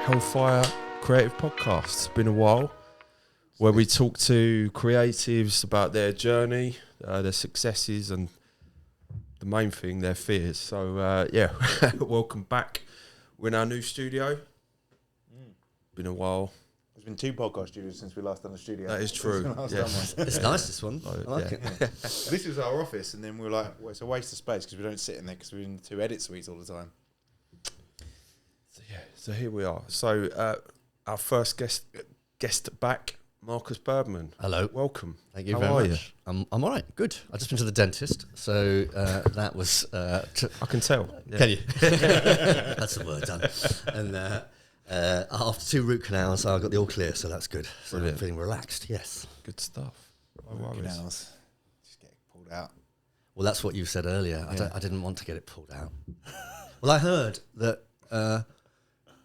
Hellfire Creative Podcast. It's been a while, where we talk to creatives about their journey, their successes, and the main thing, their fears. So, welcome back. We're in our new studio. Been a while. There's been 2 podcast studios since we last done the studio. That is true. Yes. It's nice, this one. I like it. This was our office, and then we were like, well, it's a waste of space because we don't sit in there because we're in 2 edit suites all the time. So here we are. So our first guest back, Markus Birdman. Hello. Welcome. Thank you How very are much. I'm all right. Good. I just been to the dentist, so that was. I can tell. Yeah. Can you? That's the word done. And after 2 root canals, I got the all clear, so that's good. So I'm feeling relaxed. Yes. Good stuff. Canals just get pulled out. Well, that's what you said earlier. Yeah. I didn't want to get it pulled out. Well, I heard that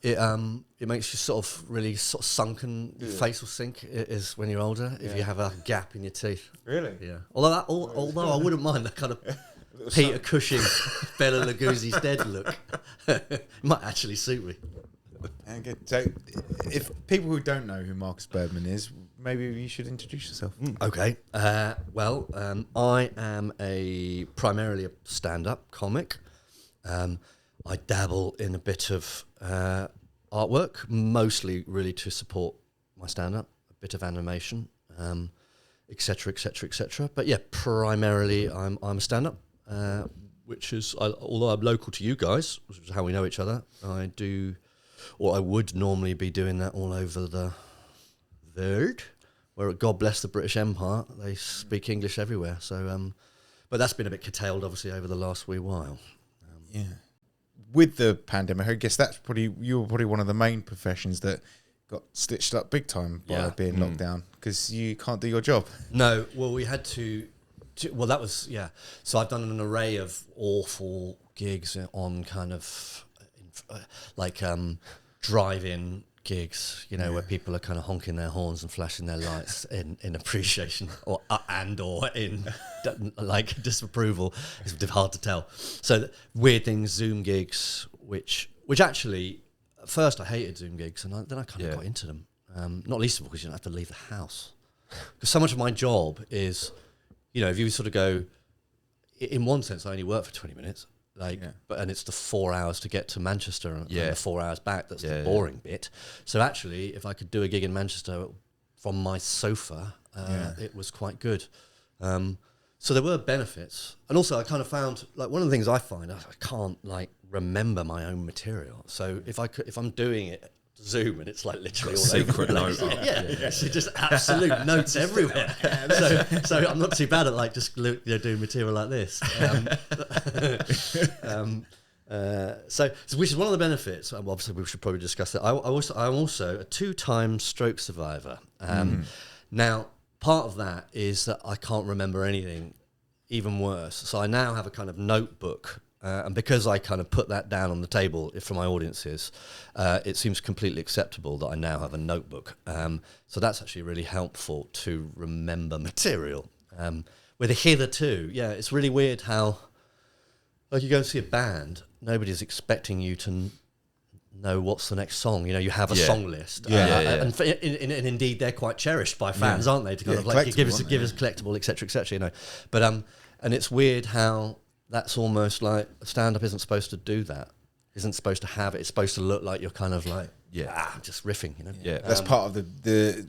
it makes you sort of really sort of sunken. Your face will sink. It is when you're older if you have a gap in your teeth. Really? Yeah. Although I wouldn't mind that kind of Peter Cushing, Bela Lugosi's dead look. It might actually suit me. And good. So, if people who don't know who Markus Birdman is, maybe you should introduce yourself. Okay. I am primarily a stand-up comic. I dabble in a bit of artwork, mostly really to support my stand-up, a bit of animation, et cetera, et cetera, et cetera. But yeah, primarily I'm a stand-up, which is, although I'm local to you guys, which is how we know each other, I do, or I would normally be doing that all over the world, where God bless the British Empire, they speak English everywhere. So, but that's been a bit curtailed, obviously, over the last wee while. Yeah. With the pandemic, I guess you were probably one of the main professions that got stitched up big time by being locked down because you can't do your job. No, well, we had to. Well, that was So I've done an array of awful gigs on kind of like drive-in gigs, where people are kind of honking their horns and flashing their lights in appreciation or in like disapproval. It's hard to tell. So weird things, Zoom gigs, which actually at first I hated Zoom gigs, and then I kind of got into them. Not least of all because you don't have to leave the house. Because so much of my job is, if you sort of go, in one sense, I only work for 20 minutes. And it's the 4 hours to get to Manchester and the 4 hours back. That's the boring bit. So actually, if I could do a gig in Manchester from my sofa, it was quite good. So there were benefits, and also I kind of found one of the things I find I can't remember my own material. So if I'm doing it Zoom and it's literally all secret note. So just absolute notes everywhere. So I'm not too bad at just doing material like this. So which is one of the benefits. Obviously, we should probably discuss that. I'm also a 2-time stroke survivor. Now, part of that is that I can't remember anything. Even worse. So I now have a kind of notebook. And because I kind of put that down on the table for my audiences, it seems completely acceptable that I now have a notebook. So that's actually really helpful to remember material. With a hitherto, it's really weird how, you go and see a band, nobody's expecting you to know what's the next song. You have a song list. And indeed, they're quite cherished by fans, aren't they? To kind of give us collectible, et cetera, But and it's weird how that's almost like stand-up isn't supposed to do that. Isn't supposed to have it. It's supposed to look like you're kind of just riffing, Yeah, that's part of the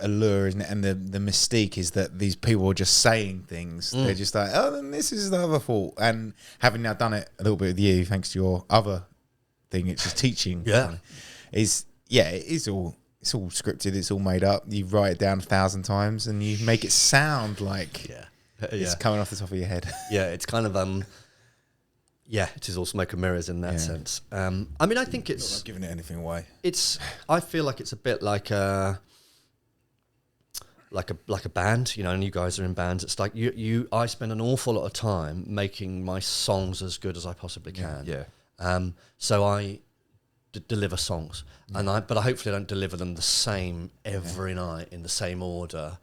allure, isn't it? And the mystique is that these people are just saying things. They're just like, oh, then this is the other fault. And having now done it a little bit with you, thanks to your other thing, it's just teaching. It's all scripted. It's all made up. You write it down 1,000 times and you make it sound like it's coming off the top of your head. It's kind of it is all smoke and mirrors in that sense. I mean, I think it's not giving it anything away. I feel like it's a bit like a band, and you guys are in bands. It's like I spend an awful lot of time making my songs as good as I possibly can. So I deliver songs, but I hopefully don't deliver them the same every night in the same order.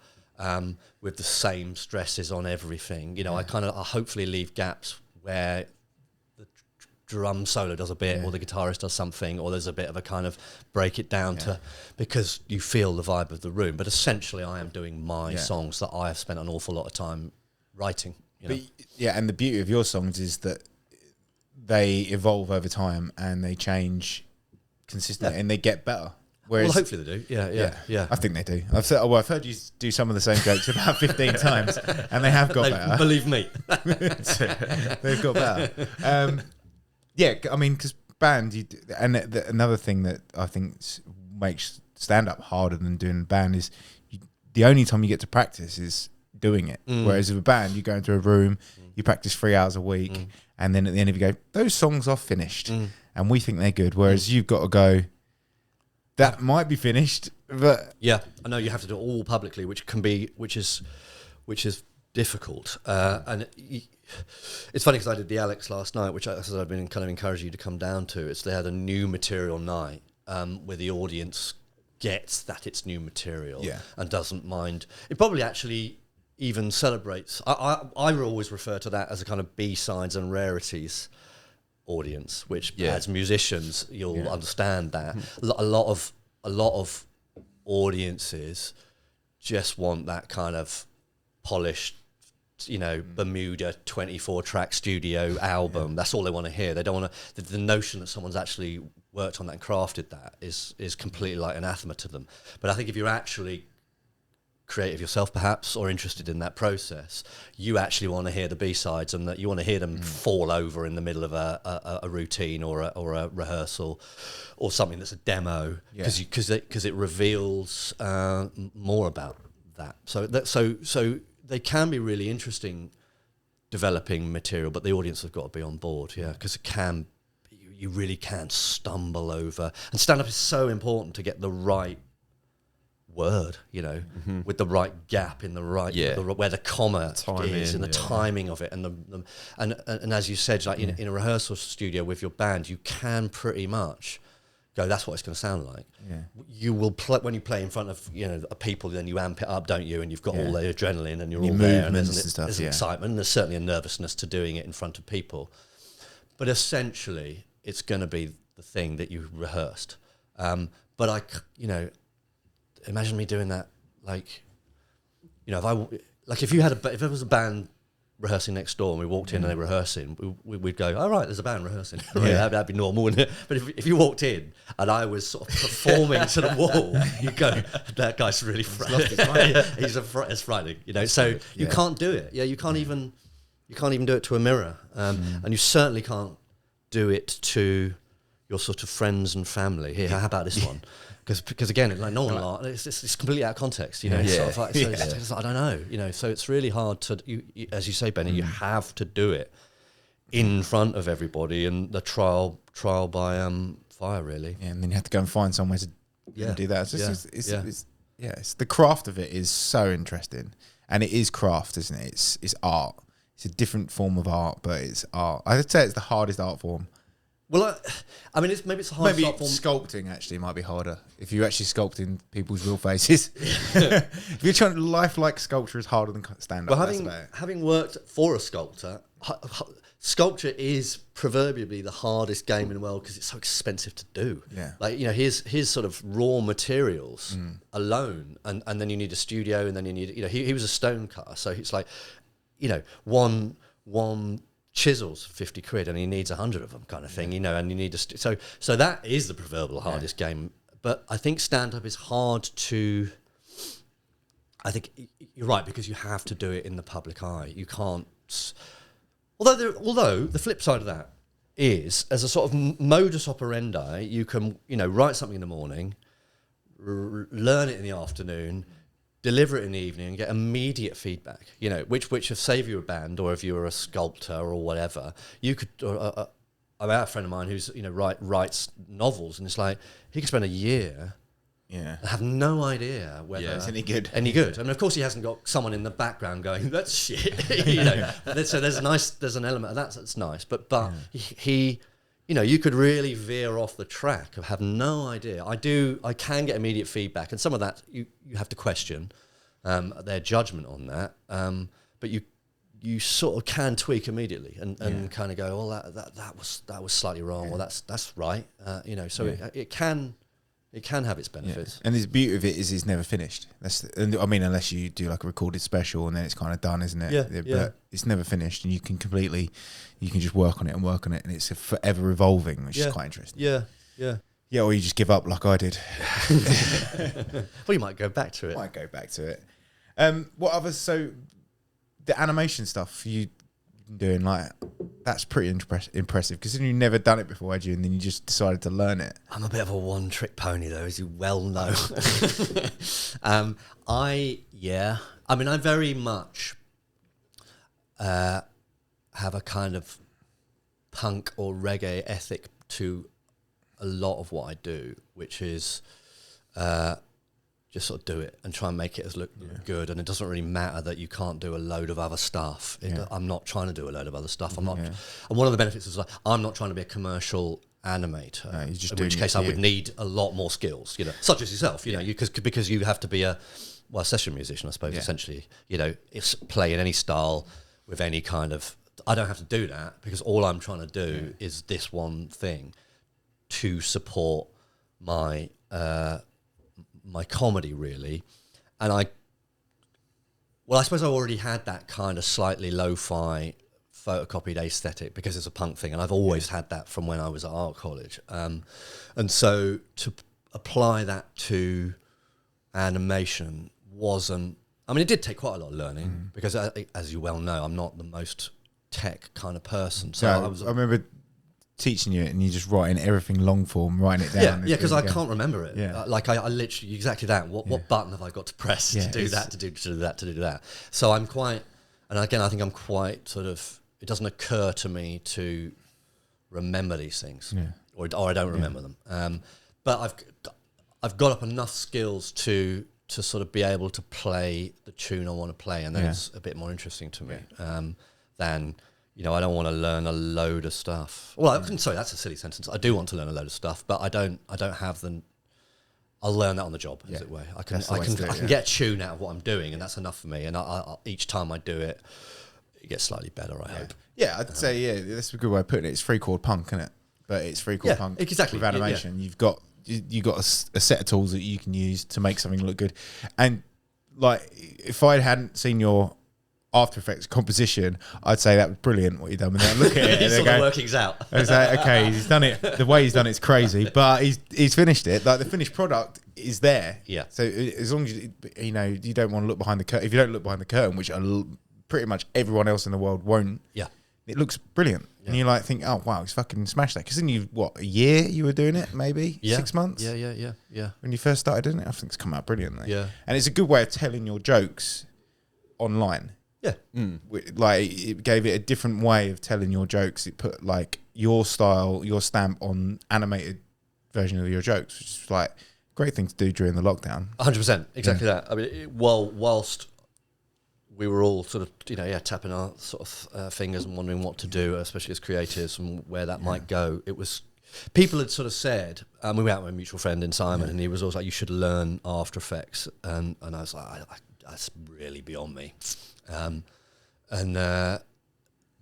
With the same stresses on everything, I hopefully leave gaps where the drum solo does a bit, or the guitarist does something, or there's a bit of a kind of break it down to, because you feel the vibe of the room. But essentially, I am doing my songs that I have spent an awful lot of time writing. You know? And the beauty of your songs is that they evolve over time and they change consistently and they get better. Whereas, well, hopefully they do. Yeah. I think they do. I've heard you do some of the same jokes about 15 times, and they have got better. Believe me, they've got better. I mean, because band, another thing that I think makes stand up harder than doing band is the only time you get to practice is doing it. Whereas with a band, you go into a room, you practice 3 hours a week, and then at the end of you go, those songs are finished, and we think they're good. Whereas you've got to go, that might be finished, but I know you have to do it all publicly, which is difficult. And it's funny because I did the Alex last night, which I've been kind of encouraging you to come down to. They had a new material night where the audience gets that it's new material and doesn't mind. It probably actually even celebrates. I always refer to that as a kind of B-sides and rarities audience, which as musicians you'll understand that a lot of audiences just want that kind of polished, Bermuda 24-track studio album. That's all they want to hear. They don't want to. The notion that someone's actually worked on that and crafted that is completely like anathema to them. But I think if you're actually creative yourself, perhaps, or interested in that process, you actually want to hear the B-sides, and that you want to hear them fall over in the middle of a routine or a rehearsal or something that's a demo, because it reveals more about that. So they can be really interesting developing material, but the audience have got to be on board, because you really can stumble over, and stand-up is so important to get the right word, with the right gap in the right, where the comma is, and the timing of it, and as you said, like in a rehearsal studio with your band, you can pretty much go, that's what it's going to sound like. You will when you play in front of people, then you amp it up, don't you? And you've got all the adrenaline, and you're all there, and there's an excitement, and there's certainly a nervousness to doing it in front of people. But essentially, it's going to be the thing that you rehearsed. But imagine me doing that, if there was a band rehearsing next door and we walked in and they were rehearsing, we'd go, all right, there's a band rehearsing. That'd be normal, wouldn't it? But if you walked in and I was sort of performing to the wall, you'd go, that guy's really frightening. It's frightening, So you can't do it. You can't even do it to a mirror, and you certainly can't do it to your sort of friends and family. Here, how about this one? Because again, no one it's completely out of context, Sort of like, it's I don't know, So it's really hard to, as you say, Benny, you have to do it in front of everybody, and the trial by fire, really. Yeah, and then you have to go and find somewhere to do that. It's the craft of it is so interesting, and it is craft, isn't it? It's art. It's a different form of art, but it's art. I'd say it's the hardest art form. Well, maybe it's the hardest art form. Sculpting actually might be harder if you're actually sculpting people's real faces. If you're trying to lifelike sculpture is harder than stand-up. Well, having worked for a sculptor, sculpture is proverbially the hardest game in the world because it's so expensive to do. His sort of raw materials alone, and then you need a studio, and then you need, he was a stone cutter, so it's like, one chisels 50 quid and he needs 100 of them, kind of thing, and you need so that is the proverbial hardest game. But I think stand-up is hard to, I think you're right, because you have to do it in the public eye. You can't, although the flip side of that is, as a sort of modus operandi, you can write something in the morning, learn it in the afternoon, deliver it in the evening, and get immediate feedback. Which if, say, if you're a band or if you're a sculptor or whatever, you could. I have a friend of mine who's writes novels, and it's like he could spend a year, and have no idea whether it's any good. I mean, of course, he hasn't got someone in the background going, "That's shit," So there's an element of that that's nice, but he. You could really veer off the track of have no idea. I can get immediate feedback, and some of that you have to question their judgment on that. But you sort of can tweak immediately and kind of go, well, that was slightly wrong. Well, that's right. You know, so it can have its benefits. And the beauty of it is it's never finished. I mean, unless you do like a recorded special and then it's kind of done, isn't it? Yeah. But it's never finished, and you can just work on it, and it's forever evolving, which is quite interesting. Yeah, or you just give up like I did. Well, you might go back to it. What other, so the animation stuff you've been doing, like, that's pretty impressive, because you've never done it before, had you? And then you just decided to learn it. I'm a bit of a one-trick pony, though, as you well know. I very much have a kind of punk or reggae ethic to a lot of what I do, which is just sort of do it and try and make it as look good. And it doesn't really matter that you can't do a load of other stuff. I'm not trying to do a load of other stuff. I'm not. And one of the benefits is, like, I'm not trying to be a commercial animator. No, just in which case I would need a lot more skills, you know, such as yourself, you know, because you have to be a session musician, I suppose, essentially. You know, it's play in any style with any kind of. I don't have to do that, because all I'm trying to do is this one thing to support my my comedy, really. And I suppose I already had that kind of slightly lo-fi photocopied aesthetic, because it's a punk thing, and I've always had that from when I was at art college. And so to apply that to animation wasn't. I mean, it did take quite a lot of learning, because as you well know, I'm not the most tech kind of person. So I remember teaching you it, and you just writing everything long form, writing it down. Because I can't remember it. Like I literally exactly that. What button have I got to press to do that, to do that? So I'm quite, and again, I think I'm quite sort of. It doesn't occur to me to remember these things, or I don't remember them. But I've got up enough skills to sort of be able to play the tune I want to play, and then it's a bit more interesting to me than. You know, I don't want to learn a load of stuff. Well, sorry, that's a silly sentence. I do want to learn a load of stuff, but I don't have them. I'll learn that on the job, as it were. I can get a tune out of what I'm doing, and that's enough for me. And each time I do it, it gets slightly better, I hope. Yeah, I'd say, that's a good way of putting it. It's 3-chord punk, isn't it? But it's 3-chord punk exactly. with animation. You've got a set of tools that you can use to make something look good. And, like, if I hadn't seen your After Effects composition, I'd say that was brilliant what you've done. And then look at it, he's sort of workings out. I was like, okay, he's done it. The way he's done it's crazy, but he's finished it. Like, the finished product is there. Yeah. So as long as you know, you don't want to look behind the curtain. If you don't look behind the curtain, which pretty much everyone else in the world won't. Yeah. It looks brilliant, and you like think, oh wow, he's fucking smashed that. Because then a year you were doing it, maybe 6 months. Yeah. When you first started doing it, I think it's come out brilliantly. Yeah. And it's a good way of telling your jokes online. Yeah. Like, it gave it a different way of telling your jokes. It put, like, your style, your stamp on animated version of your jokes, which is, like, a great thing to do during the lockdown. 100%. Exactly that. I mean, whilst we were all sort of, tapping our sort of fingers and wondering what to do, especially as creatives, and where that might go, it was... People had sort of said, we went out with a mutual friend in Simon, and he was always like, you should learn After Effects. And I was like, that's really beyond me.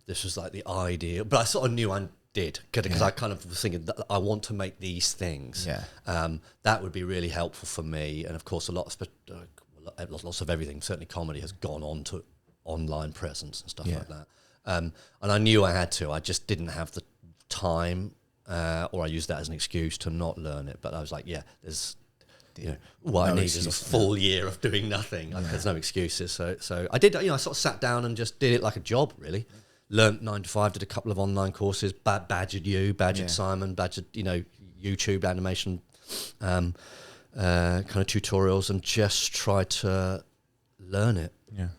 This was like the idea, but I sort of knew I did, because I kind of was thinking that I want to make these things. That would be really helpful for me. And of course, lots of everything, certainly comedy, has gone on to online presence and stuff like that. And I knew I had to. I just didn't have the time, or I used that as an excuse to not learn it. But I was like, there's. What I need is a full year of doing nothing. There's no excuses. So I did. I sort of sat down and just did it like a job, really. Learned 9 to 5. Did a couple of online courses. Badgered Simon. Badgered YouTube animation, kind of tutorials, and just tried to learn it. Yeah,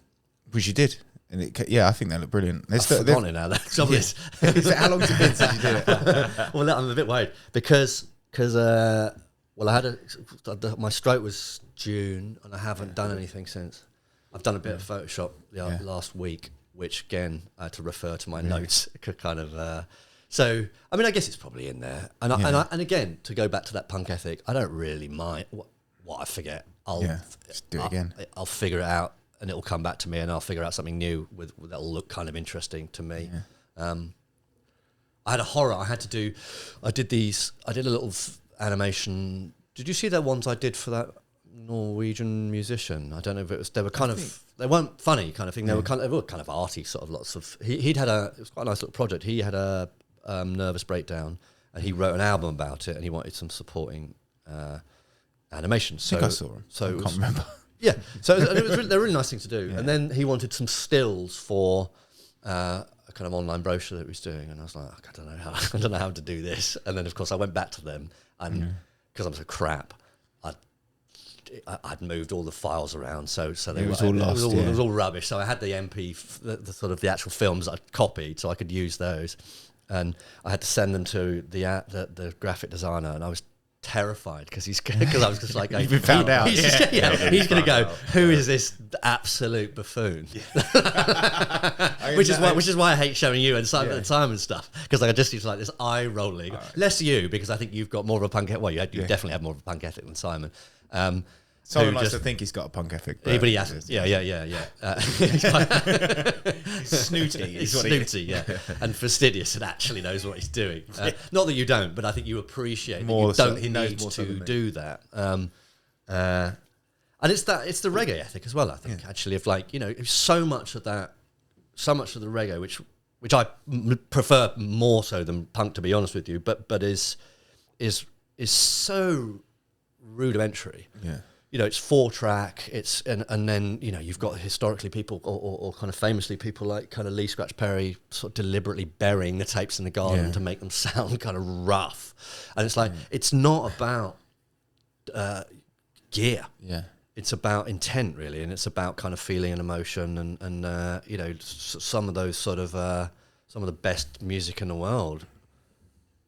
which you did. And I think they look brilliant. I've forgotten it now. That's obvious. How long has it been since you did it? Well, I'm a bit worried because. Well, I had my stroke was June, and I haven't done anything since. I've done a bit of Photoshop last week, which again I had to refer to my notes. Kind of. So I mean, I guess it's probably in there. And again, to go back to that punk ethic, I don't really mind what I forget. Just do it again. I'll figure it out and it'll come back to me, and I'll figure out something new that'll look kind of interesting to me. Yeah. I had a horror. I did a little animation. Did you see the ones I did for that Norwegian musician? I don't know if it was. They were they weren't funny kind of thing. They were kind of arty, sort of lots of. It was quite a nice little project. He had a nervous breakdown, and he wrote an album about it, and he wanted some supporting animation. So I think I saw him. So I can't remember. Yeah, so they're a really nice thing to do. Yeah. And then he wanted some stills for a kind of online brochure that he was doing, and I was like, I don't know how to do this. And then of course I went back to them, and because I'm so crap, I'd moved all the files around, so they was all lost. It was all rubbish. So I had the the sort of the actual films I copied, so I could use those, and I had to send them to the graphic designer, and I was terrified because I was just like, you've been found out. He's going to go, who is this absolute buffoon? Which is why I hate showing you and Simon stuff, because I just use like this eye rolling. Right. Less you, because I think you've got more of a punk ethic. Well, you definitely have more of a punk ethic than Simon. Simon likes to think he's got a punk ethic, but he hasn't. Yeah. He's snooty. He's snooty, yeah, and fastidious, and actually knows what he's doing. Not that you don't, but I think you appreciate more. He need to do that. And it's the reggae ethic as well. I think actually, of like, so much of the reggae, which I prefer more so than punk, to be honest with you, but is so rudimentary. Yeah. It's 4-track. It's and then you've got historically people or kind of famously people like kind of Lee Scratch Perry sort of deliberately burying the tapes in the garden to make them sound kind of rough, and it's like it's not about gear. Yeah, it's about intent really, and it's about kind of feeling and emotion, and some of those sort of some of the best music in the world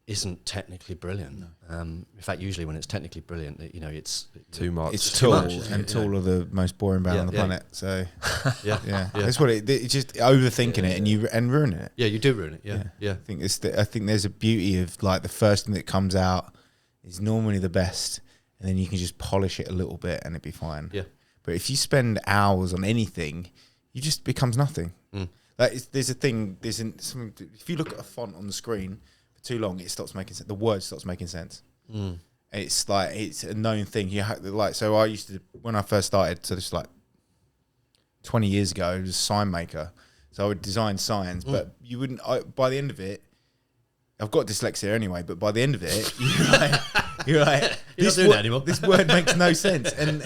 isn't technically brilliant. No. In fact, usually when it's technically brilliant, it's too much. It's Tool, and Tool are the most boring band on the planet. So that's what it's just overthinking it and ruining it. Yeah, you do ruin it. Yeah. I think there's a beauty of like the first thing that comes out is normally the best, and then you can just polish it a little bit and it'd be fine. Yeah. But if you spend hours on anything, you just becomes nothing. Like there's a thing. If you look at a font on the screen too long, it stops making sense. The word stops making sense. It's like it's a known thing. So I used to, when I first started, so this was like 20 years ago, I was a sign maker. So I would design signs, but you wouldn't. By the end of it, I've got dyslexia anyway. But by the end of it, you're like this not doing that anymore. This word makes no sense. And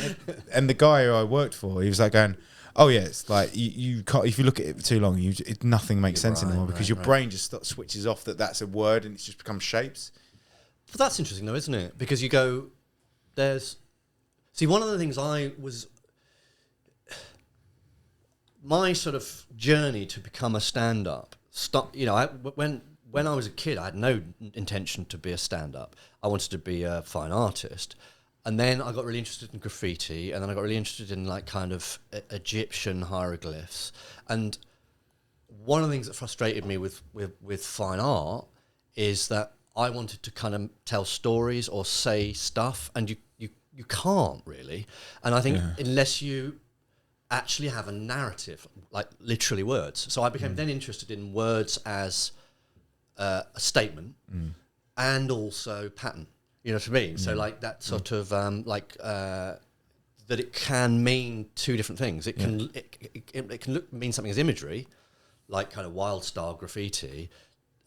the guy who I worked for, he was like going, oh yeah, it's like you can't. If you look at it for too long, nothing makes sense anymore because your brain just switches off that's a word and it just becomes shapes. But that's interesting though, isn't it? Because you go, one of the things my sort of journey to become a stand-up. When I was a kid, I had no intention to be a stand-up. I wanted to be a fine artist. And then I got really interested in graffiti, and then I got really interested in like kind of Egyptian hieroglyphs. And one of the things that frustrated me with fine art is that I wanted to kind of tell stories or say stuff, and you can't really. And I think unless you actually have a narrative, like literally words. So I became then interested in words as a statement and also pattern. You know what I mean? So like that sort of that it can mean two different things. It can it can mean something as imagery, like kind of wild style graffiti,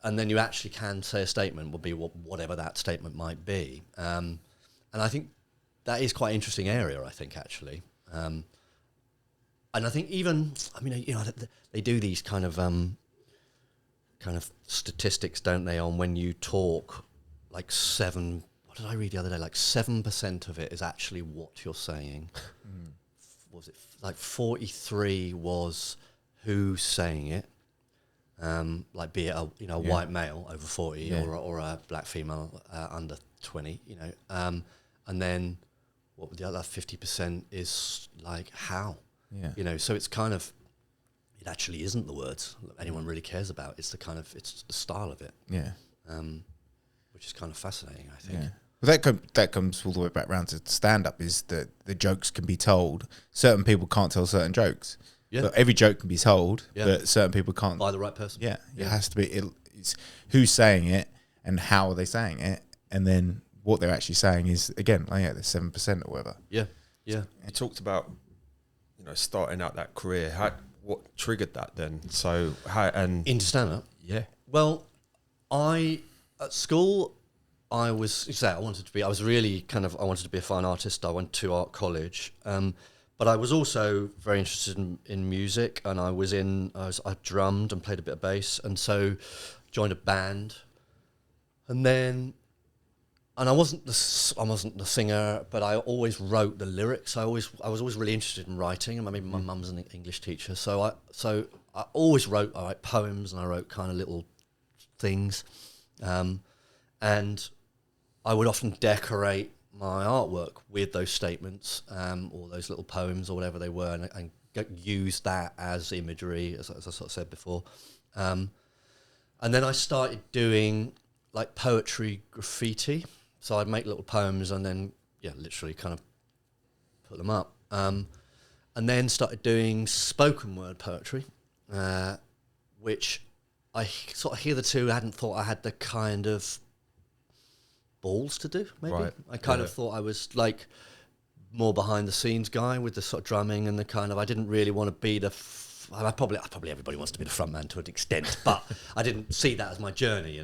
and then you actually can say a statement will be whatever that statement might be. And I think that is quite an interesting area. I think actually, and I think even they do these kind of statistics, don't they, on when you talk, like 7. What did I read the other day? Like 7% of it is actually what you're saying. Was it like 43 was who's saying it? Like be it a white male over 40 or a black female under 20. And then what the other 50% is like how. Yeah. So it's kind of it actually isn't the words that anyone really cares about. It's the style of it. Yeah. Which is kind of fascinating, I think. Well, that comes all the way back round to stand-up, is that the jokes can be told. Certain people can't tell certain jokes. Yeah. But every joke can be told, Yeah. but certain people can't. By the right person. Yeah, it has to be. It's who's saying it and how are they saying it, and then what they're actually saying is, again, the 7% or whatever. Yeah, yeah. You talked about, starting out that career. What triggered that then? So Into stand-up? Yeah. Well, at school, I wanted to be a fine artist. I went to art college. But I was also very interested in music, and I drummed and played a bit of bass, and so joined a band. And I wasn't the singer, but I always wrote the lyrics. I was always really interested in writing, and maybe my mum's an English teacher, so I always wrote. I write poems, and I wrote kind of little things, and I would often decorate my artwork with those statements, or those little poems or whatever they were, and use that as imagery, as I sort of said before. And then I started doing like poetry graffiti. So I'd make little poems and then, literally kind of put them up. And then started doing spoken word poetry, which I sort of hitherto hadn't thought I had the kind of balls to do, maybe. Right. I kind of thought I was like more behind the scenes guy with the sort of drumming and the kind of, I didn't really want to be probably everybody wants to be the front man to an extent, but I didn't see that as my journey,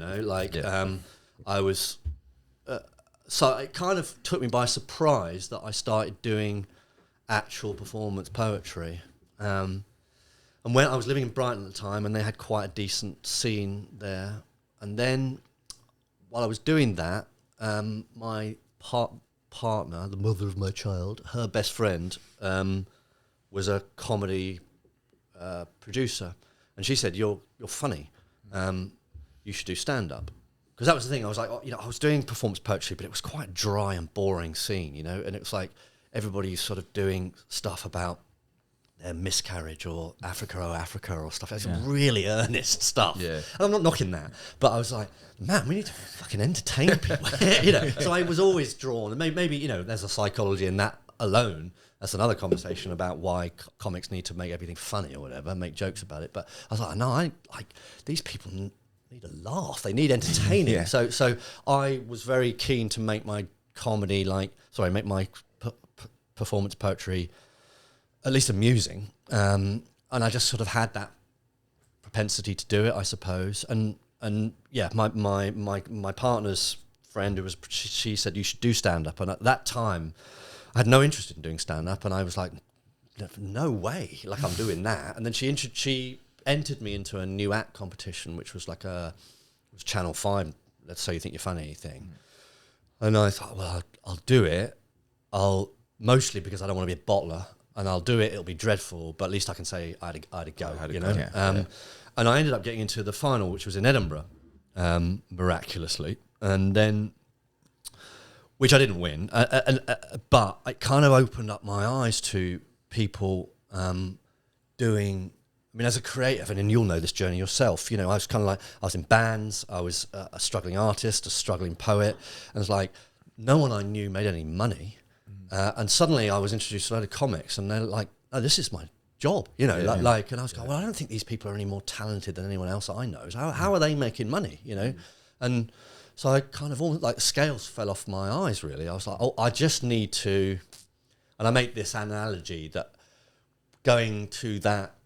I was, so it kind of took me by surprise that I started doing actual performance poetry. And when I was living in Brighton at the time, and they had quite a decent scene there, and then while I was doing that, my partner, the mother of my child, her best friend, was a comedy producer, and she said, "You're funny. You should do stand-up." Because that was the thing. I was like, I was doing performance poetry, but it was quite a dry and boring scene, and it was like everybody's sort of doing stuff about their miscarriage or Africa or stuff. It's really earnest stuff. Yeah. And I'm not knocking that, but I was like, man, we need to fucking entertain people. So I was always drawn, and maybe there's a psychology in that alone. That's another conversation about why comics need to make everything funny or whatever, make jokes about it. But I was like, no, I like these people need a laugh. They need entertaining. Yeah. So I was very keen to make my comedy make my performance poetry at least amusing, and I just sort of had that propensity to do it, I suppose. And my partner's friend she said you should do stand up, and at that time I had no interest in doing stand up, and I was like, no way, like I'm doing that. And then she entered me into a new act competition, which was like it was Channel 5, Let's Say You Think You're Funny thing. And I thought, well, I'll do it. Mostly because I don't want to be a bottler. And I'll do it. It'll be dreadful, but at least I can say I had a go. And I ended up getting into the final, which was in Edinburgh, miraculously, and then, which I didn't win. But it kind of opened up my eyes to people doing. I mean, as a creative, and you'll know this journey yourself. I was kind of like, I was in bands. I was a struggling artist, a struggling poet, and it's like no one I knew made any money. And suddenly I was introduced to a load of comics, and they're like, oh, this is my job, and I was going, well, I don't think these people are any more talented than anyone else I know. So how are they making money, And so I kind of almost like scales fell off my eyes, really. I was like, I just need to, and I make this analogy that going to that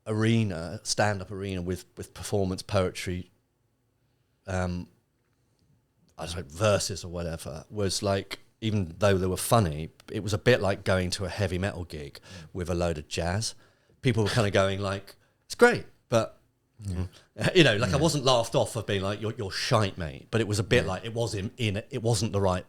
arena, stand-up arena with performance poetry, I don't know, verses or whatever, was like, even though they were funny, it was a bit like going to a heavy metal gig with a load of jazz. People were kind of going like, it's great, but, I wasn't laughed off of being like, you're shite, mate. But it was a bit like, it wasn't the right,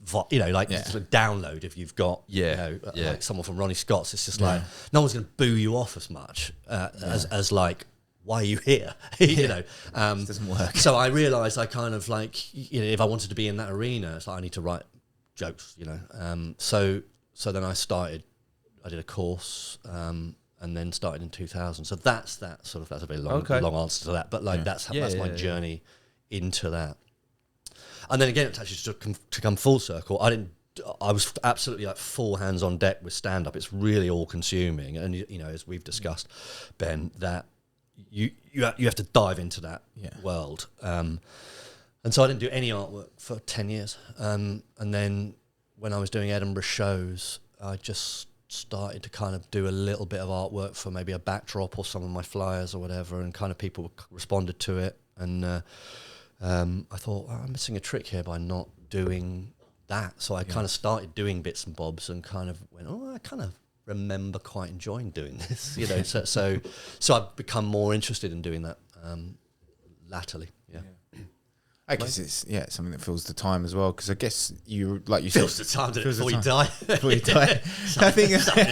sort of download if you've got, like someone from Ronnie Scott's. It's just like, no one's going to boo you off as much as like, why are you here? It doesn't work. So I realised I kind of like, if I wanted to be in that arena, it's like I need to write jokes, So then I did a course, and then started in 2000. So that's a very long answer to that, but like that's my journey into that. And then again, it's actually to come full circle. I was absolutely like full hands on deck with stand up. It's really all consuming, and you know, as we've discussed, Ben, that you have to dive into that world. And so I didn't do any artwork for 10 years. And then when I was doing Edinburgh shows, I just started to kind of do a little bit of artwork for maybe a backdrop or some of my flyers or whatever, and kind of people responded to it. And I thought, I'm missing a trick here by not doing that. So I kind of started doing bits and bobs and kind of went, I kind of remember quite enjoying doing this, you know. so I've become more interested in doing that latterly. I guess it's something that fills the time as well, because I guess you, like you said, fills the time before you die. Before you die, I think something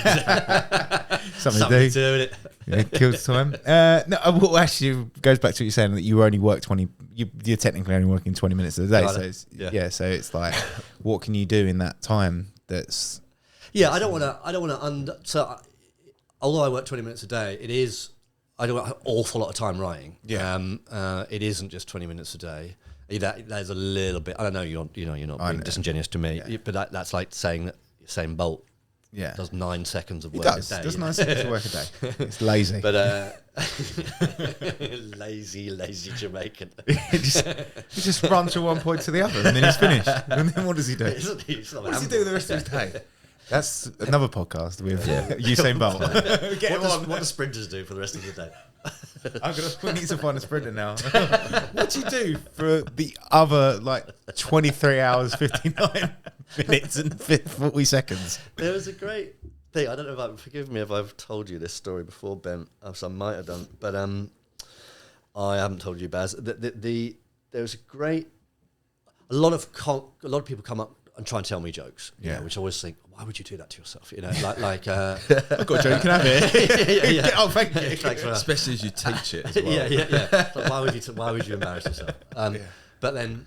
to do with it. Yeah, kills time. No, well, actually, goes back to what you're saying, that you only work 20. You're technically only working 20 minutes a day. So it's, so it's like, what can you do in that time? That's I don't want to. So, although I work 20 minutes a day, I do an awful lot of time writing. It isn't just 20 minutes a day. There's a little bit. I don't know. You're not being disingenuous to me, but that's like saying that Usain Bolt does 9 seconds of work a day. Does 9 seconds of work a day. It's lazy. But lazy Jamaican. he just runs from one point to the other, and then he's finished. And then what does he do? What does he do the rest of his day? That's another podcast with Usain Bolt. What do sprinters do for the rest of the day? We need to find a sprinter now. What do you do for the other 23 hours, 59 minutes and 40 seconds? There was a great thing. I don't know forgive me if I've told you this story before, Ben. I might have done, but I haven't told you, Baz. There was a lot of people come up and try and tell me jokes, you know, which I always think, why would you do that to yourself? You know, I've got a joke, you can have it. Oh, thank you. Thanks for that. Especially as you teach it as well. Like, why would you embarrass yourself? But then,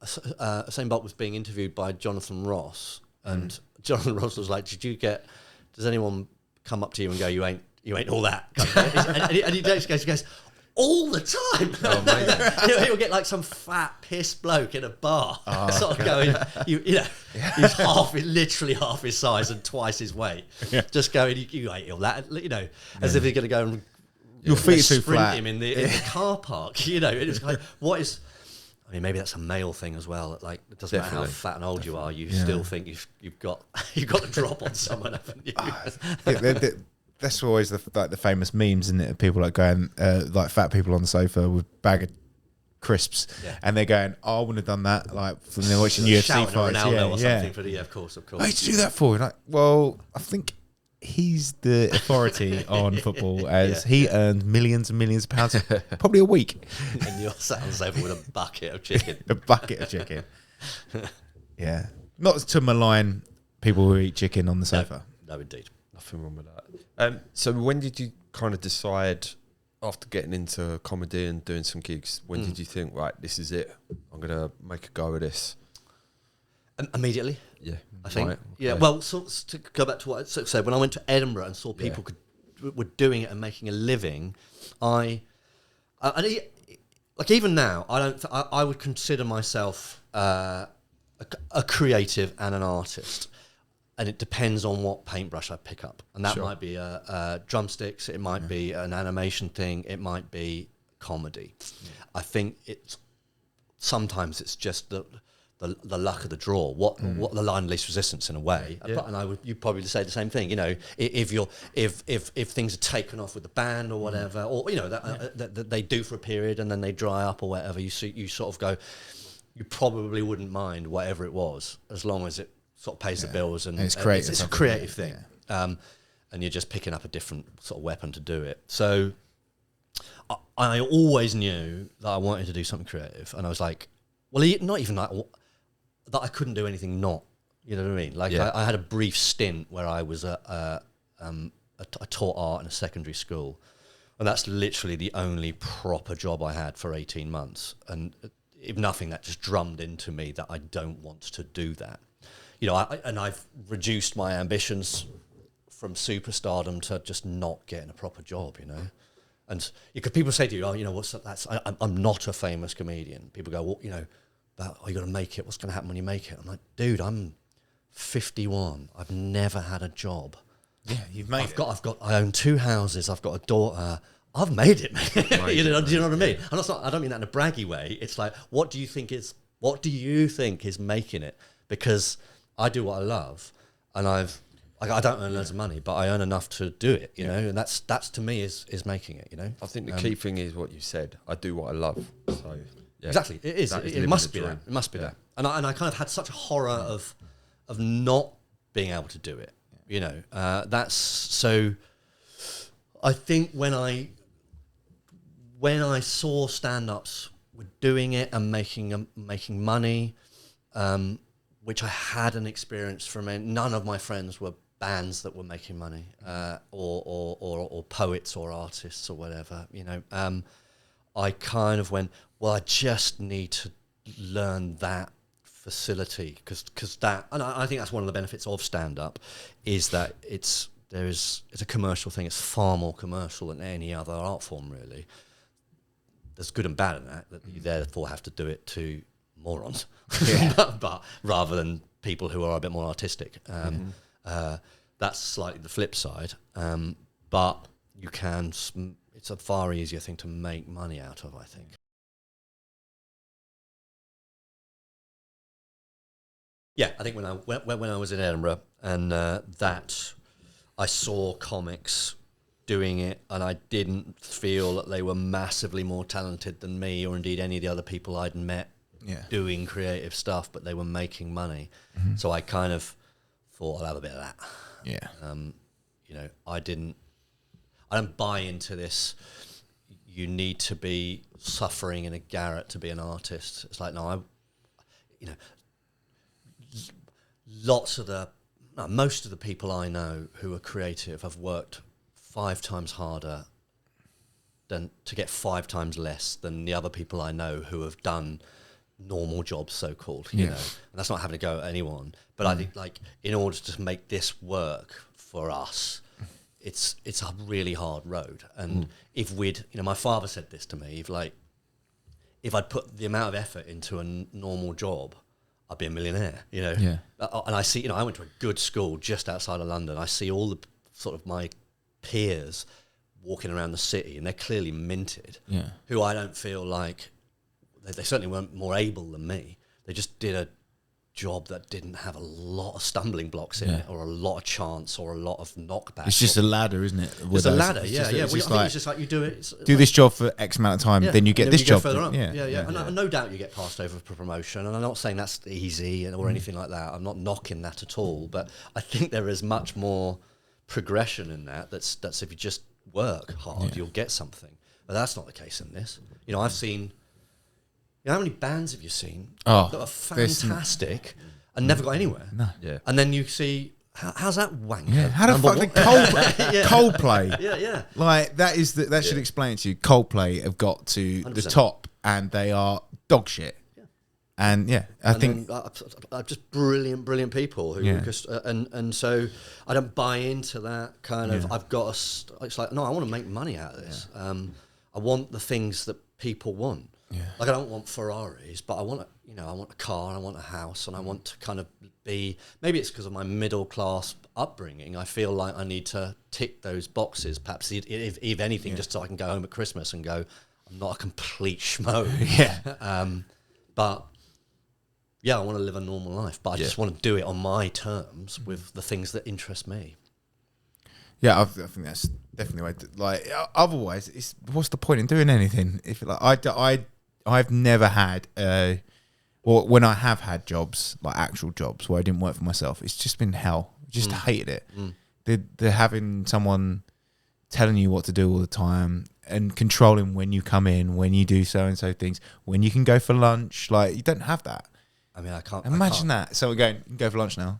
Usain Bolt was being interviewed by Jonathan Ross, and Jonathan Ross was like, does anyone come up to you and go, you ain't all that? and he goes, all the time. Oh, mate. He'll get like some fat piss bloke in a bar, sort of going, he's literally half his size and twice his weight, just going, you ain't all that, as if he's going to go and your feet are too sprint flat him in the car park. It was like, what is? I mean, maybe that's a male thing as well. Like, it doesn't matter how fat and old you are, you still think you've got the drop on someone, haven't you? That's always the famous memes, isn't it? People going like fat people on the sofa with a bag of crisps, and they're going, "Oh, I wouldn't have done that." Like from the watching UFC fights, or something. For of course. Why did you do that for? Like, well, I think he's the authority on football, as he earned millions and millions of pounds, probably a week. And you're sat on the sofa with a bucket of chicken. A bucket of chicken. Yeah, not to malign people who eat chicken on the sofa. No, indeed. Nothing wrong with that. So when did you kind of decide, after getting into comedy and doing some gigs, when did you think, right, this is it, I'm going to make a go of this? Immediately. Yeah. I think. Right, yeah, well, so to go back to what I said, when I went to Edinburgh and saw people were doing it and making a living, like even now, I would consider myself a creative and an artist. And it depends on what paintbrush I pick up. And that might be drumsticks, it might be an animation thing, it might be comedy. I think sometimes it's just the luck of the draw, what the line of least resistance in a way. And you'd probably say the same thing. If things are taken off with the band or whatever, or that they do for a period and then they dry up or whatever, you sort of go, you probably wouldn't mind whatever it was, as long as it sort of pays the bills, and it's creative. It's a creative thing, and you're just picking up a different sort of weapon to do it. So I always knew that I wanted to do something creative, and I was like, well, not even like that I couldn't do anything not. You know what I mean? Like I had a brief stint where I was I taught art in a secondary school, and that's literally the only proper job I had for 18 months. And if nothing, that just drummed into me that I don't want to do that. I've reduced my ambitions from superstardom to just not getting a proper job, And because people say to you, oh, you know, I'm not a famous comedian. People go, well, you know, you got to make it. What's going to happen when you make it? I'm like, dude, I'm 51. I've never had a job. Yeah, you've made it. I own 2 houses. I've got a daughter. I've made it, man. You know what I mean? And I don't mean that in a braggy way. It's like, what do you think is making it? Because I do what I love, and I don't earn loads of money, but I earn enough to do it, you know, and that's to me is making it, you know. I think the key thing is what you said. I do what I love. So yeah. Exactly, it is. It must be that. It must be that. And I kind of had such a horror of not being able to do it, you know. That's so. I think when I saw stand-ups were doing it and making money, which I hadn't experienced from none of my friends were bands that were making money, or poets or artists or whatever, you know. I kind of went, well, I just need to learn that facility because that, and I think that's one of the benefits of stand-up, is that it's a commercial thing. It's far more commercial than any other art form, really. There's good and bad in that you therefore have to do it to morons, but rather than people who are a bit more artistic. That's slightly the flip side, but you can. It's a far easier thing to make money out of, I think. Yeah, I think when I was in Edinburgh and that I saw comics doing it, and I didn't feel that they were massively more talented than me, or indeed any of the other people I'd met doing creative stuff, but they were making money. So I kind of thought, I'll have a bit of that. Yeah. You know, I don't buy into this. You need to be suffering in a garret to be an artist. It's like, no, most of the people I know who are creative have worked 5 times harder than to get 5 times less than the other people I know who have done normal jobs, so-called, you know. And that's not having to go at anyone, but I think, like, in order to make this work for us, it's a really hard road. And if my father said this to me, if I'd put the amount of effort into a normal job, I'd be a millionaire, you know. Yeah. And I see, I went to a good school just outside of London. I see all the sort of my peers walking around the city, and they're clearly minted, who I don't feel like, they certainly weren't more able than me. They just did a job that didn't have a lot of stumbling blocks in it, or a lot of chance, or a lot of knockback. It's just a ladder, isn't it? It's a ladder, I think it's just like you do it. Do this job for X amount of time, then you get this job. Further up. And no doubt you get passed over for promotion, and I'm not saying that's easy or anything like that. I'm not knocking that at all, but I think there is much more progression in that. That's if you just work hard, you'll get something. But that's not the case in this. You know, I've seen. How many bands have you seen that are fantastic and never got anywhere? No. Yeah. And then you see, how's that wank? Yeah. How the fuck did Coldplay? Yeah. Like, that should explain it to you. Coldplay have got to 100%. The top, and they are dog shit. Yeah. And I think just brilliant people who just and so I don't buy into that kind of. I've got it's like, no, I want to make money out of this. I want the things that people want. Yeah. Like, I don't want Ferraris, but I want a car, and I want a house, and I want to kind of be, maybe it's because of my middle class upbringing, I feel like I need to tick those boxes, perhaps if anything, just so I can go home at Christmas and go, I'm not a complete schmo. But I want to live a normal life, but I just want to do it on my terms with the things that interest me. Yeah, I think that's definitely the way. Otherwise, what's the point in doing anything? If I've never had, or when I have had jobs, like actual jobs where I didn't work for myself, it's just been hell. Just hated it. They're having someone telling you what to do all the time and controlling when you come in, when you do so and so things, when you can go for lunch. Like, you don't have that. I mean, I can't imagine that. So we're going, you can go for lunch now.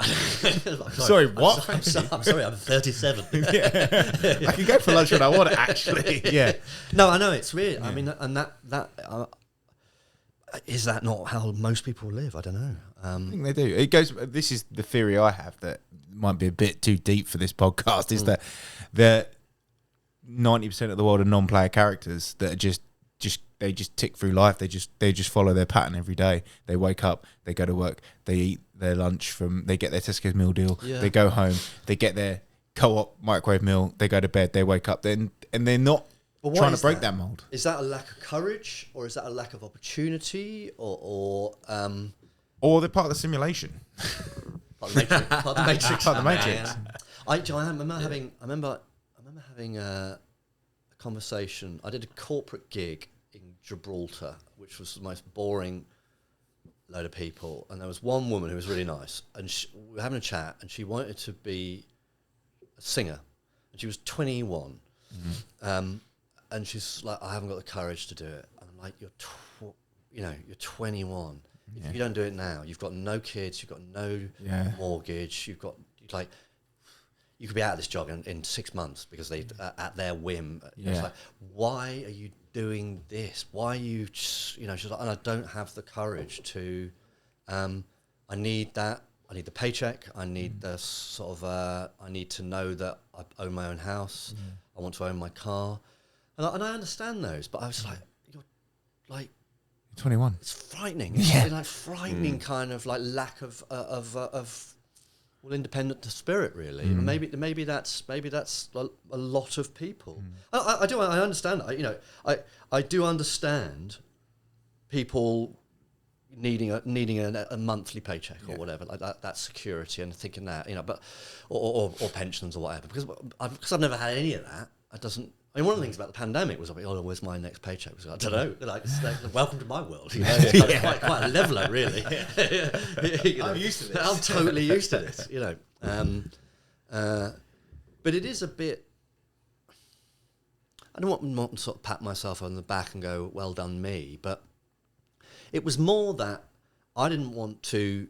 Sorry, what? I'm sorry, I'm 37. I can go for lunch when I want, actually. No, I know, it's weird. I mean, and that is that not how most people live? I don't know. I think they do. It goes. This is the theory I have that might be a bit too deep for this podcast. Is that 90% of the world are non-player characters that are just they just tick through life. They just follow their pattern every day. They wake up, they go to work, they eat their lunch they get their Tesco's meal deal, they go home, they get their co-op microwave meal, they go to bed, they wake up, and they're not trying to break that mold. Is that a lack of courage, or is that a lack of opportunity, or they're part of the simulation? Part of the Matrix. Part of the Matrix. Part of the Matrix. I remember having a conversation. I did a corporate gig in Gibraltar, which was the most boring load of people, and there was one woman who was really nice, and we were having a chat, and she wanted to be a singer, and she was 21, and she's like, I haven't got the courage to do it. And I'm like, you're 21. If you don't do it now, you've got no kids, you've got no mortgage, you could be out of this job in 6 months because they at their whim. It's like, why are you doing this? Why are you? She's like, and I don't have the courage to. I need that. I need the paycheck. I need the sort of. I need to know that I own my own house. I want to own my car, and I understand those. But I was like, you're like. 21. It's frightening. It's like frightening kind of like lack of independent spirit, really. And maybe that's a lot of people. I understand. I do understand people needing a monthly paycheck or whatever, like that security, and thinking that, but or pensions or whatever. Because I've never had any of that. It doesn't. I mean, one of the things about the pandemic was, where's my next paycheck? I was like, I don't know. Like, welcome to my world. It's quite a leveler, really. I'm used to this. I'm totally used to this. But it is a bit. I don't want to sort of pat myself on the back and go, "Well done, me." But it was more that I didn't want to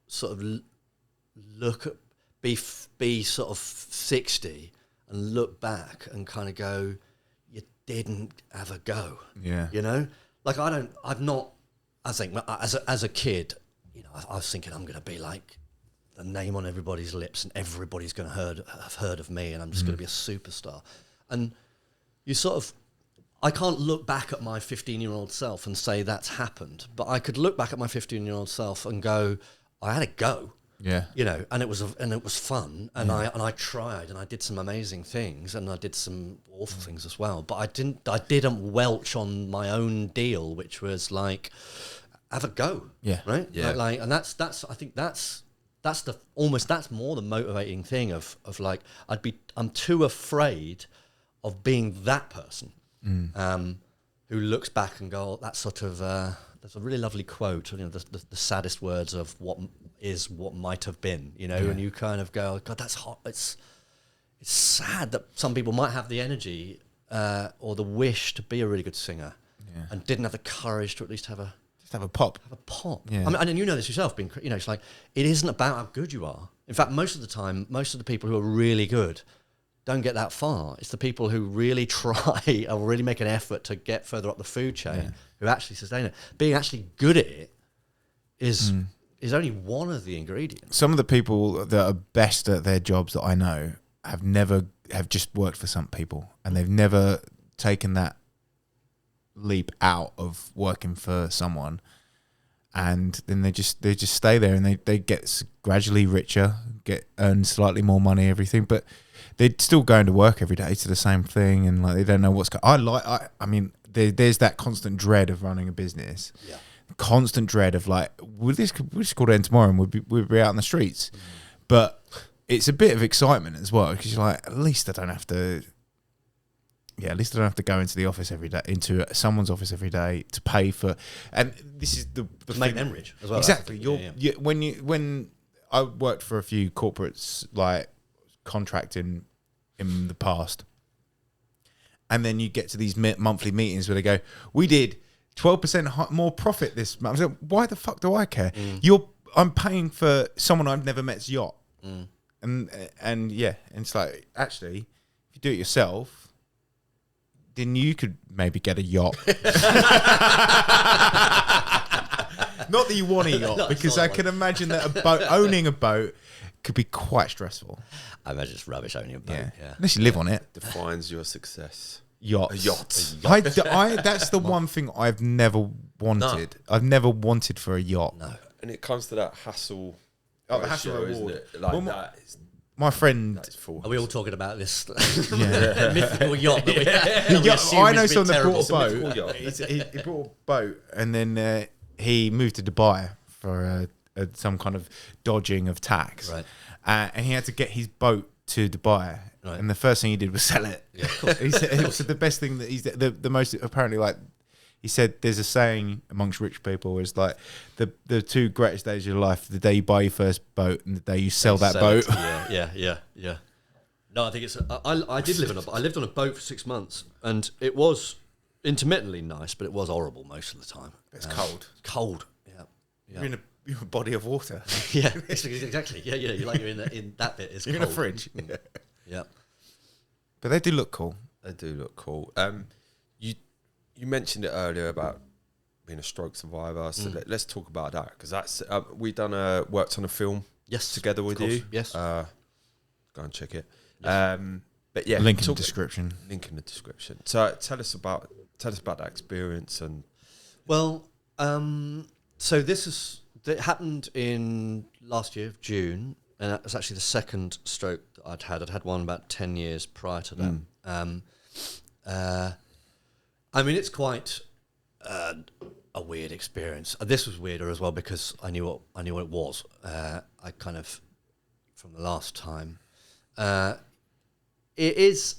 sort of be sort of 60. And look back and kind of go, you didn't have a go. Yeah. Like I think as a kid, I was thinking I'm going to be like the name on everybody's lips and everybody's going to have heard of me and I'm just going to be a superstar. And you sort of, I can't look back at my 15-year-old self and say that's happened, but I could look back at my 15-year-old self and go, I had a go. Yeah, and it was fun, and I tried, and I did some amazing things, and I did some awful things as well. But I didn't welch on my own deal, which was like, have a go, right, like, and that's I think that's more the motivating thing of like I'm too afraid of being that person who looks back and go, that's sort of. There's a really lovely quote, the saddest words of what might have been, and you kind of go, God, that's hot. It's sad that some people might have the energy or the wish to be a really good singer and didn't have the courage to at least have a pop. Yeah. I mean, and you know this yourself, it's like, it isn't about how good you are. In fact, most of the time, most of the people who are really good don't get that far. It's the people who really try or really make an effort to get further up the food chain who actually sustain it. Being actually good at it is only one of the ingredients. Some of the people that are best at their jobs that I know have just worked for some people, and they've never taken that leap out of working for someone, and then they just stay there, and they get gradually richer, earn slightly more money, everything, but they're still going to work every day to the same thing, and like they don't know what's going. I mean, there's that constant dread of running a business, constant dread of like, we'll just call it in tomorrow, and we'll be out in the streets. But it's a bit of excitement as well, because you're like, at least I don't have to go into the office every day, into someone's office every day to pay for. And this is the make leverage as well. Exactly. When I worked for a few corporates, like contracting in the past, and then you get to these monthly meetings where they go, we did 12% more profit this month. I was like, why the fuck do I care? I'm paying for someone I've never met's yacht. And it's like, actually, if you do it yourself, then you could maybe get a yacht. Not that you want a yacht, because I can imagine that owning a boat could be quite stressful. I imagine it's rubbish owning a boat. Yeah. Unless you live on it. Defines your success. Yachts. A yacht. That's the one thing I've never wanted. I've never wanted for a yacht. No. And it comes to that hassle. Oh, the hassle ratio, reward. isn't it? Like Well, that is, My friend, that is full. Are we all talking about this mythical yacht that we I know is a bit someone that terrible? brought a mythical boat. yacht. He brought a boat, and then he moved to Dubai for some kind of dodging of tax. Right. And he had to get his boat to Dubai. Right. And the first thing he did was sell it. Yeah, of course. He said the best thing that he's the most apparently like. He said there's a saying amongst rich people is like the two greatest days of your life: the day you buy your first boat and the day you sell that boat. Yeah. No, I think it's. I did live on I lived on a boat for 6 months, and it was intermittently nice, but it was horrible most of the time. It's cold. Cold. Yeah. You're in a body of water. Yeah. Exactly. Yeah. You're like you're in that bit. It's You're cold. in a fridge. Yeah. But they do look cool. They do look cool. You mentioned it earlier about being a stroke survivor. So let's talk about that, because that's we worked on a film together with you. Yes. Go and check it. But yeah, Link in the description. Link in the description. So tell us about that experience. And Well, so it happened in last year, June, and that was actually the second stroke that I'd had. I'd had one about 10 years prior to that. I mean, it's quite a weird experience. This was weirder as well because I knew what it was. I kind of, from the last time, it is.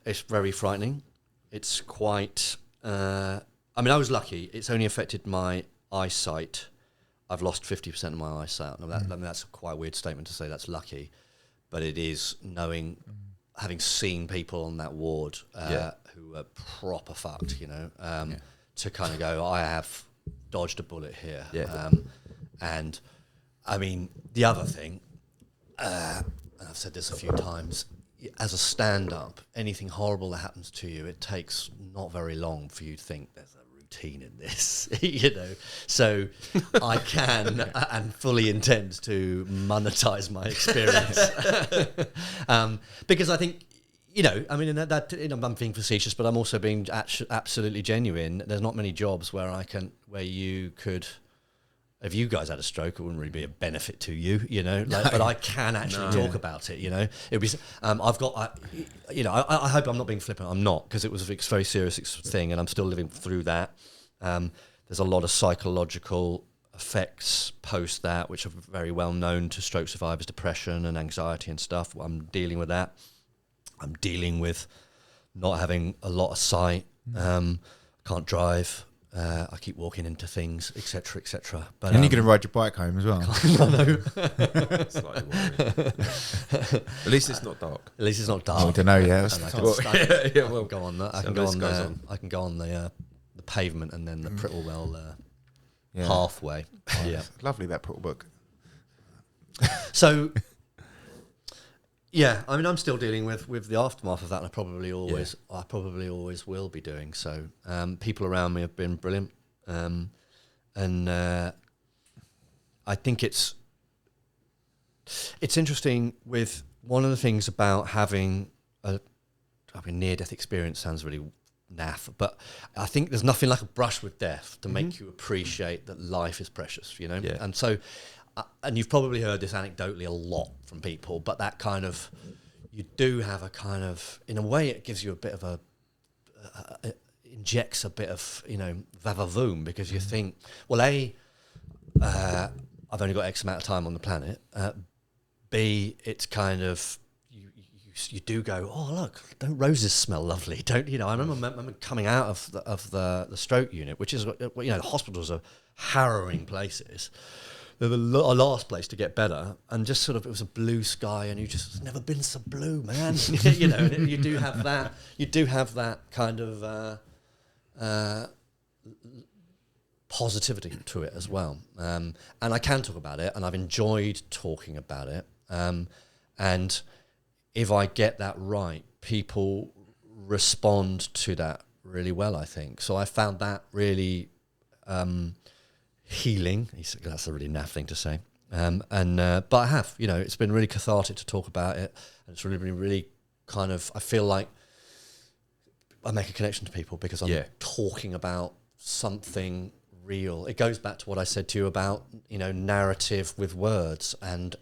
It's very frightening. It's quite. I mean, I was lucky. It's only affected my eyesight. I've lost 50% of my eyesight. Now that's a quite weird statement to say that's lucky, but it is knowing, having seen people on that ward who are proper fucked, to kind of go, I have dodged a bullet here. Yeah. And I mean, the other thing, and I've said this a few times, as a stand-up, anything horrible that happens to you, it takes not very long for you to think there's a routine in this, So I can and fully intend to monetize my experience, because I think, I mean, I'm being facetious, but I'm also being absolutely genuine. There's not many jobs where you could. If you guys had a stroke, it wouldn't really be a benefit to you, but I can actually talk about it, It'd be, I've got, I hope I'm not being flippant. I'm not, because it was a very serious thing and I'm still living through that. There's a lot of psychological effects post that, which are very well known to stroke survivors, depression and anxiety and stuff. I'm dealing with that. I'm dealing with not having a lot of sight. Can't drive. I keep walking into things, etc., etc. But And you're going to ride your bike home as well. slightly worrying. At least it's not dark. At least it's not dark. I don't know. Yeah, And I can go on that. I can goes on. I can go on the pavement and then the Prittlewell Yeah. halfway. Yeah. Lovely, that Prittle book. So, yeah, I mean, I'm still dealing with the aftermath of that, and I probably always will be doing so. People around me have been brilliant, and I think it's interesting. With one of the things about having a near-death experience sounds really naff, but I think there's nothing like a brush with death to make you appreciate that life is precious, Yeah. And so. And you've probably heard this anecdotally a lot from people, but that kind of, you do have a kind of, in a way, it gives you a bit of it injects a bit of, vavavoom, because you think, well, A, I've only got X amount of time on the planet. B, it's kind of, you do go, oh, look, don't roses smell lovely? Don't, I remember coming out of the stroke unit, which is, the hospitals are harrowing places. They're the last place to get better, and just sort of, it was a blue sky, and it's never been so blue, man. And you do have that. You do have that kind of positivity to it as well. And I can talk about it, and I've enjoyed talking about it. And if I get that right, people respond to that really well, I think. So I found that really healing. That's a really naff thing to say. But I have, it's been really cathartic to talk about it, and it's really been really kind of, I feel like I make a connection to people because I'm talking about something real. It goes back to what I said to you about, narrative with words and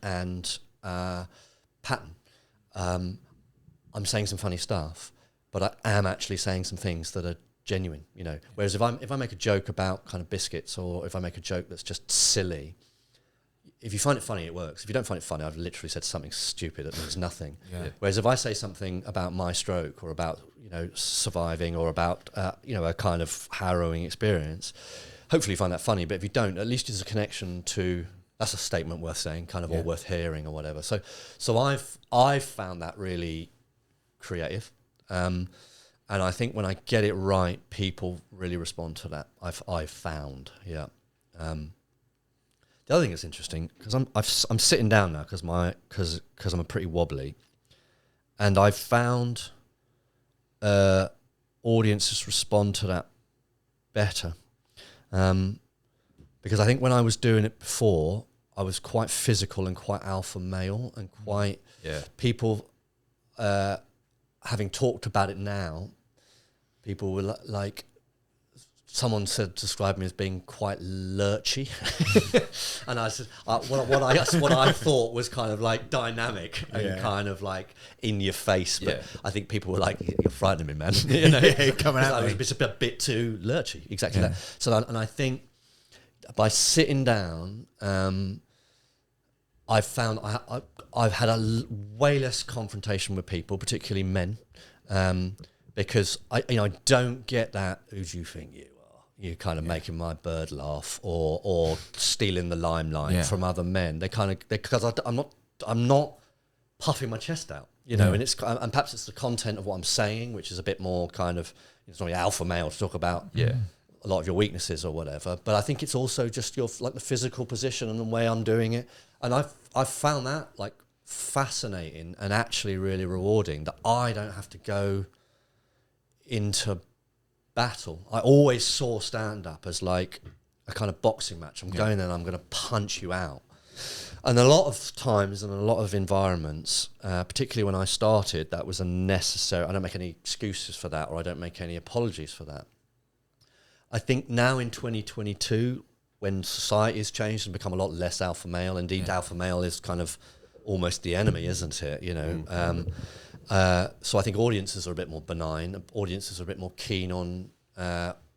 pattern. I'm saying some funny stuff, but I am actually saying some things that are genuine, Whereas if I make a joke about kind of biscuits, or if I make a joke that's just silly, if you find it funny, it works. If you don't find it funny, I've literally said something stupid that means nothing. Yeah. Whereas if I say something about my stroke, or about surviving, or about a kind of harrowing experience, hopefully you find that funny. But if you don't, at least there's a connection to, that's a statement worth saying, kind of, or worth hearing, or whatever. So I've found that really creative, and I think when I get it right, people really respond to that. I've found, The other thing that's interesting, because I'm sitting down now because I'm a pretty wobbly, and I've found audiences respond to that better, because I think when I was doing it before, I was quite physical and quite alpha male, and quite people. Having talked about it now, people were like. Someone described me as being quite lurchy, and I said what I thought was kind of like dynamic and kind of like in your face. But I think people were like, "You're frightening me, man." Coming at me. It was a bit too lurchy. Exactly that. So I think by sitting down, I've found I've had way less confrontation with people, particularly men, because I don't get that. Who do you think you are? You're kind of making my bird laugh, or stealing the limelight from other men. Because I'm not puffing my chest out, and perhaps it's the content of what I'm saying, which is a bit more kind of, it's not really alpha male to talk about a lot of your weaknesses or whatever. But I think it's also just your the physical position and the way I'm doing it, and I've found that like fascinating and actually really rewarding, that I don't have to go into battle. I always saw stand-up as like a kind of boxing match. I'm going there and I'm going to punch you out. And a lot of times and a lot of environments, particularly when I started, that was unnecessary. I don't make any excuses for that, or I don't make any apologies for that. I think now in 2022, when society has changed and become a lot less alpha male, indeed alpha male is kind of almost the enemy, isn't it? So I think audiences are a bit more benign. Audiences are a bit more keen on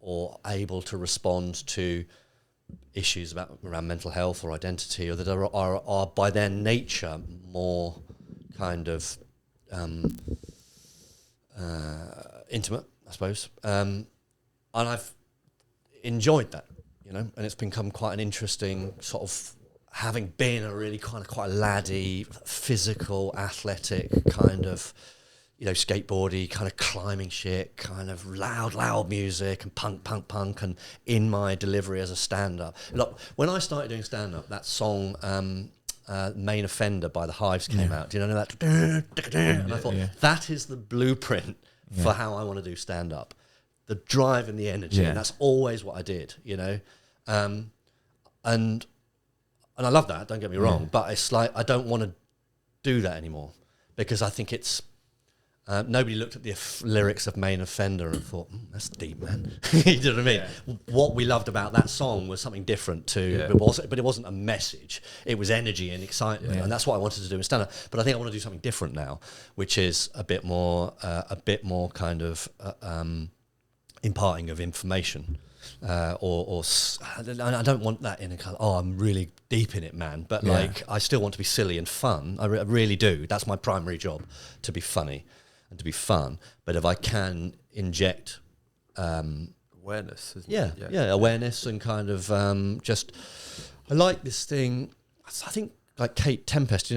or able to respond to issues around mental health or identity, or that are by their nature more kind of intimate, I suppose. And I've enjoyed that, and it's become quite an interesting sort of, having been a really kind of quite laddie, physical, athletic kind of, skateboardy, kind of climbing shit, kind of loud music and punk, and in my delivery as a stand-up. Look, when I started doing stand-up, that song, Main Offender by The Hives came out. Do you know that? And I thought, that is the blueprint for how I want to do stand-up. The drive and the energy, and that's always what I did, and I love that, don't get me wrong, but it's like I don't want to do that anymore, because I think it's nobody looked at the lyrics of Main Offender and thought, that's deep, man. You know what I mean? Yeah. What we loved about that song was something different too, but it wasn't a message. It was energy and excitement, and that's what I wanted to do in stand-up. But I think I want to do something different now, which is a bit more kind of imparting of information. Or I don't want that in a kind of, I'm really deep in it, man. But like, I still want to be silly and fun. I really do. That's my primary job, to be funny and to be fun. But if I can inject awareness, awareness and kind of just, I like this thing. I think like Kate Tempest,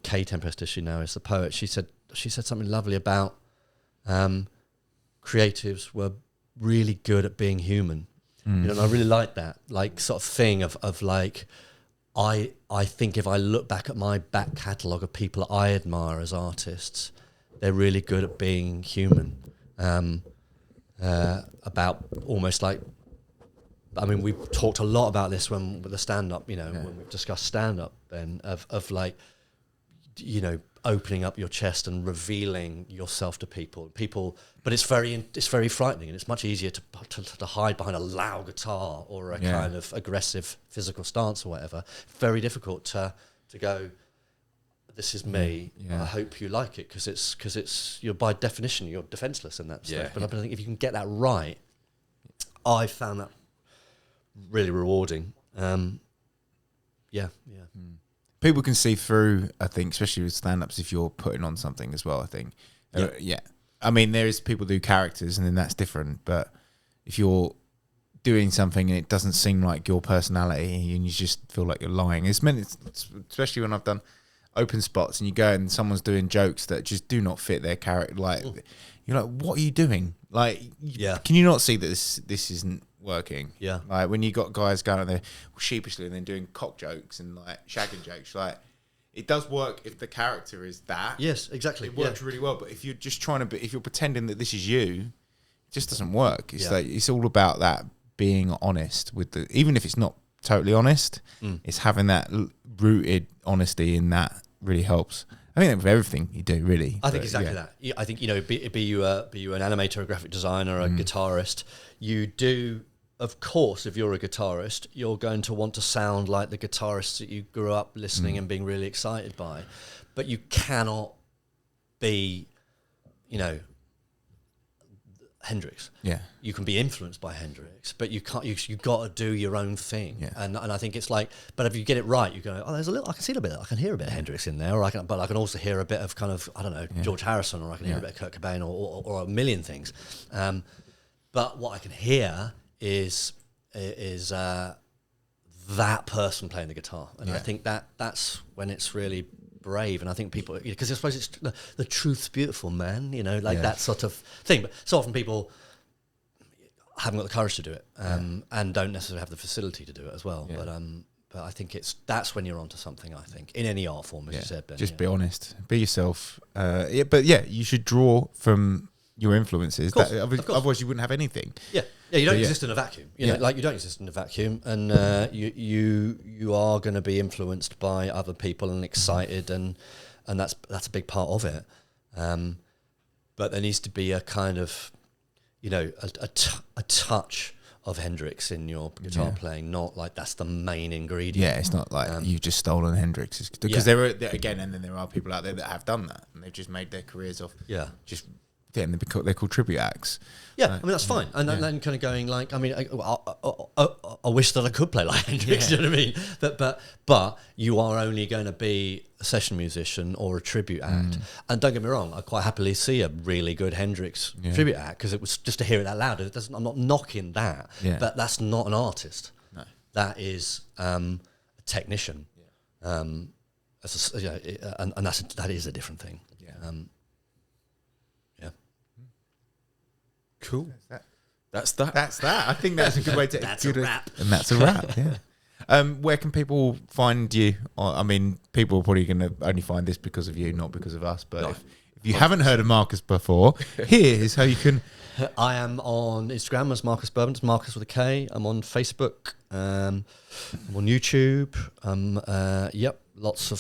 Kay Tempest as she now is, the poet. She said something lovely about creatives were really good at being human. And I really like that, like sort of thing of like, I think if I look back at my back catalogue of people I admire as artists, they're really good at being human, about almost like I mean, we've talked a lot about this with the stand-up, when we've discussed stand-up, then of like, opening up your chest and revealing yourself to people, but it's very frightening, and it's much easier to hide behind a loud guitar or a kind of aggressive physical stance or whatever. Very difficult to go, this is me. I hope you like it, because it's you're by definition you're defenseless in that stuff. But I think if you can get that right, I found that really rewarding. People can see through, I think, especially with stand-ups, if you're putting on something as well, I think. I mean, there is people do characters, and then that's different. But if you're doing something and it doesn't seem like your personality, and you just feel like you're lying, especially when I've done open spots and you go and someone's doing jokes that just do not fit their character. Like, you're like, what are you doing? Like, can you not see that this isn't working? Yeah. Like when you got guys going out there sheepishly and then doing cock jokes and like shagging jokes, like it does work if the character is that. Yes, exactly. It works really well. But if you're just trying to, if you're pretending that this is you, it just doesn't work. It's like, it's all about that being honest with even if it's not totally honest, it's having that rooted honesty, and that really helps. I think that with everything you do, really. I think exactly that. I think, be you an animator, a graphic designer, a guitarist, you do, of course, if you're a guitarist, you're going to want to sound like the guitarists that you grew up listening and being really excited by. But you cannot be, Hendrix. Yeah. You can be influenced by Hendrix, but you can't. You've got to do your own thing. Yeah. And I think it's like, but if you get it right, you go, there's a little. I can see a bit. I can hear a bit of Hendrix in there, but I can also hear a bit of kind of, I don't know, George Harrison, or I can hear a bit of Kurt Cobain, or a million things. But what I can hear is that person playing the guitar, and I think that's when it's really brave. And I think people, because I suppose it's the truth's beautiful, man, that sort of thing. But so often people haven't got the courage to do it, and don't necessarily have the facility to do it as well. But I think that's when you're onto something, I think, in any art form, as you said, Ben. Just be honest, be yourself. You should draw from your influences. Otherwise you wouldn't have anything. You don't exist in a vacuum. You don't exist in a vacuum, and you are going to be influenced by other people and excited, and that's a big part of it. But there needs to be a kind of, a touch of Hendrix in your guitar playing, not like that's the main ingredient. Yeah, it's not like you've just stolen Hendrix, because there are people out there that have done that, and they've just made their careers off. And they're called tribute acts. I mean, that's fine. And then kind of going like, I mean, I wish that I could play like Hendrix, you know what I mean? But you are only going to be a session musician or a tribute act. And don't get me wrong, I quite happily see a really good Hendrix tribute act, because it was just to hear it that loud. I'm not knocking that, but that's not an artist. No. That is a technician. And that is a different thing. Cool. That's that. I think that's a good way to. That's a wrap. And that's a wrap. Yeah. Where can people find you? I mean, people are probably going to only find this because of you, not because of us. But if you haven't heard of Markus before, here is how you can. I am on Instagram as Markus Birdman. It's Markus with a K. I'm on Facebook. I'm on YouTube. Lots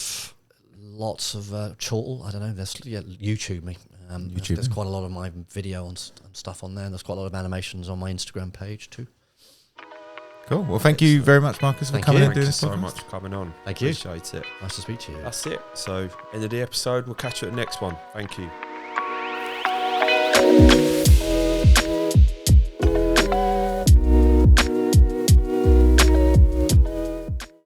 of chortle. I don't know. There's YouTube me. YouTube. There's quite a lot of my video and stuff on there. And there's quite a lot of animations on my Instagram page too. Cool. Well, thank you very much, Markus, for coming and doing this. Thank you so much for coming on. Thank you. Appreciate it. Nice to speak to you. That's it. So, end of the episode. We'll catch you at the next one. Thank you.